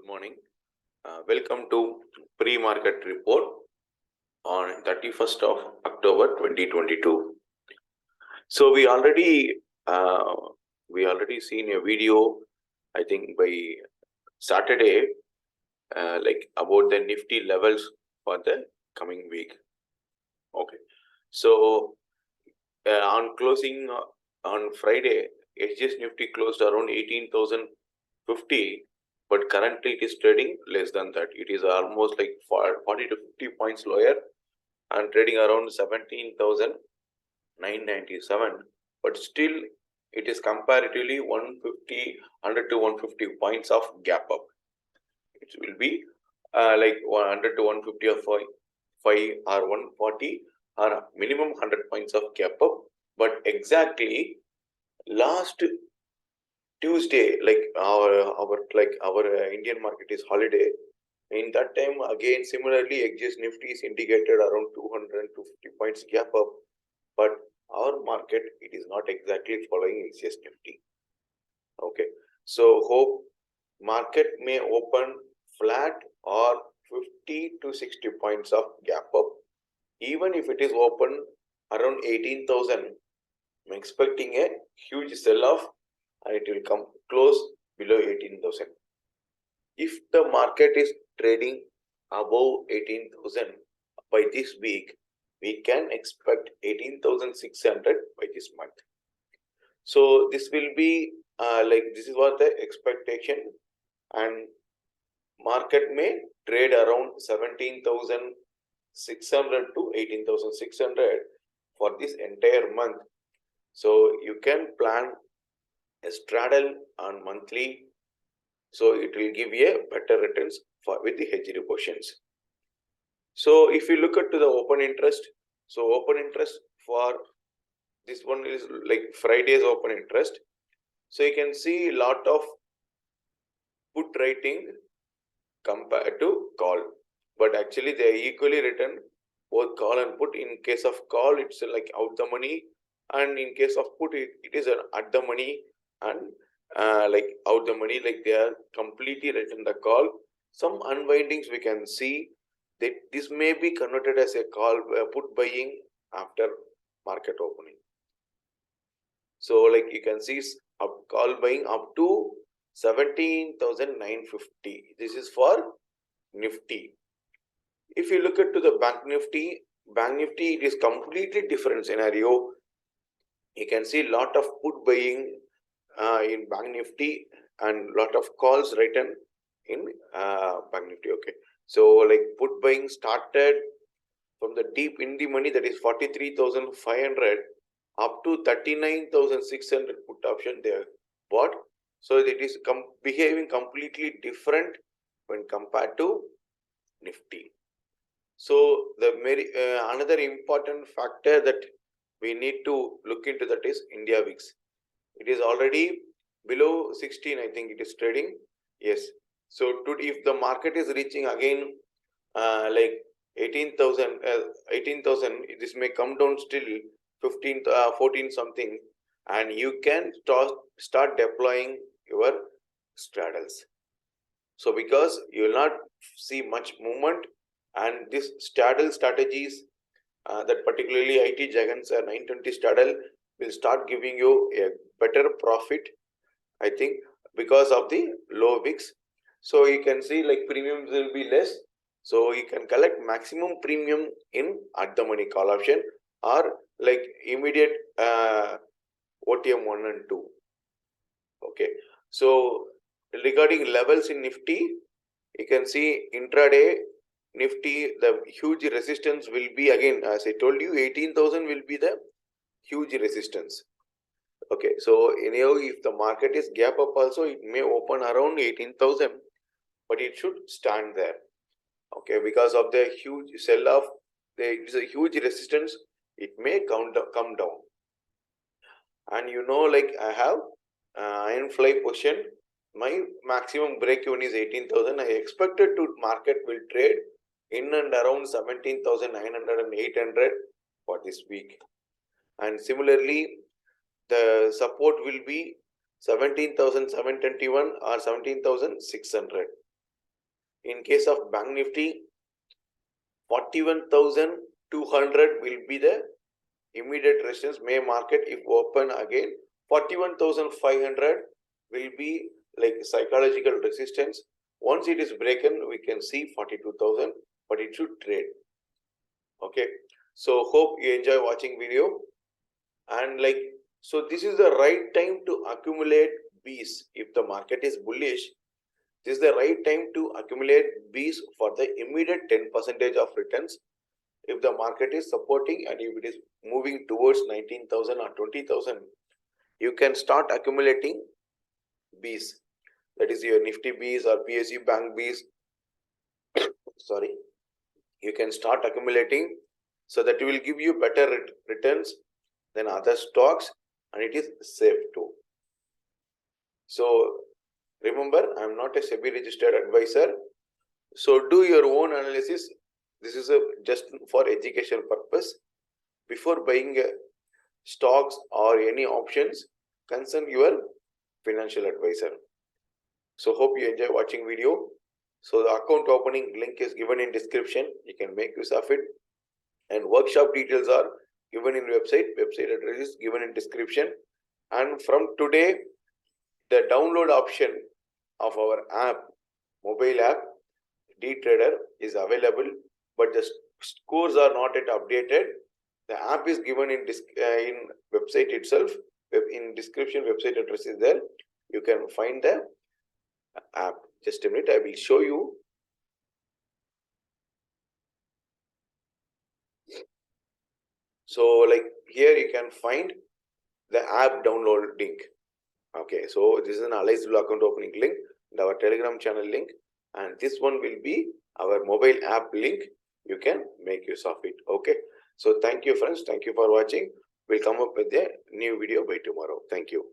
Good morning. Welcome to pre-market report on 31st of October 2022. So we already seen a video, I think by Saturday, like about the Nifty levels for the coming week. Okay. So on closing on Friday, HGS Nifty closed around 18,050. But currently it is trading less than that. It is almost like 40 to 50 points lower and trading around 17,997. But still it is comparatively 100 to 150 points of gap up. It will be like 100 to 150 or 5 or 140 or minimum 100 points of gap up. But exactly last Tuesday, like our Indian market is holiday. In that time, again, similarly, XGS Nifty is indicated around 200 to 250 points gap up, but our market, it is not exactly following XGS Nifty. Okay, so hope market may open flat or 50 to 60 points of gap up. Even if it is open around 18,000, I'm expecting a huge sell-off and it will come close below 18,000. If the market is trading above 18,000 by this week, we can expect 18,600 by this month. So this will be this is what the expectation, and market may trade around 17,600 to 18,600 for this entire month. So you can plan a straddle on monthly, so it will give you a better returns with the hedge portions. So if you look at to the open interest, so open interest for this one is like Friday's open interest. So you can see a lot of put writing compared to call, but actually they are equally written, both call and put. In case of call, it's like out the money, and in case of put, it is an at the money and like out the money, like they are completely written the call. Some unwindings we can see that this may be converted as a call put buying after market opening. So like you can see call buying up to 17,950. This is for Nifty. If you look at to the Banknifty, it is completely different scenario. You can see lot of put buying in Banknifty and lot of calls written in Banknifty. Okay, so like put buying started from the deep in the money, that is 43,500 up to 39,600 put option there bought. So it is behaving completely different when compared to Nifty. So the another important factor that we need to look into, that is India VIX. It is already below 16, I think it is trading. Yes. So if the market is reaching again like 18,000, this may come down still 15, 14 something, and you can start deploying your straddles. So because you will not see much movement, and this straddle strategies that particularly IT giants 920 straddle will start giving you a better profit, I think, because of the low VIX. So you can see like premiums will be less, so you can collect maximum premium in at the money call option or like immediate OTM 1 and 2. Okay, so regarding levels in Nifty, you can see intraday Nifty, the huge resistance will be, again as I told you, 18,000 will be the huge resistance. Okay, so anyhow, if the market is gap up also, it may open around 18,000, but it should stand there. Okay, because of the huge sell-off, there is a huge resistance, it may come down. And you know, like I have iron fly position, my maximum break even is 18,000. I expected to market will trade in and around 17,900 and 800 for this week. And similarly, the support will be 17,721 or 17,600. In case of Bank Nifty, 41,200 will be the immediate resistance. May market if open again. 41,500 will be like psychological resistance. Once it is broken, we can see 42,000, but it should trade. Okay, so hope you enjoy watching video. And like, so this is the right time to accumulate Bs. If the market is bullish, this is the right time to accumulate Bs for the immediate 10% of returns. If the market is supporting and if it is moving towards 19,000 or 20,000, you can start accumulating Bs. That is your Nifty Bs or PSU Bank Bs. Sorry, you can start accumulating so that it will give you better returns than other stocks, and it is safe too. So remember, I am not a SEBI registered advisor. So do your own analysis. This is just for education purpose. Before buying stocks or any options, consult your financial advisor. So hope you enjoy watching video. So the account opening link is given in description. You can make use of it. And workshop details are given in website. Website address is given in description. And from today, the download option of our app, mobile app, dTrader is available, but the scores are not yet updated. The app is given in website itself. In description, website address is there. You can find the app. Just a minute, I will show you. So like here you can find the app download link. Okay, so this is an Alice account opening link and our Telegram channel link, and this one will be our mobile app link. You can make use of it. Okay, so thank you friends, thank you for watching. We'll come up with a new video by tomorrow. Thank you.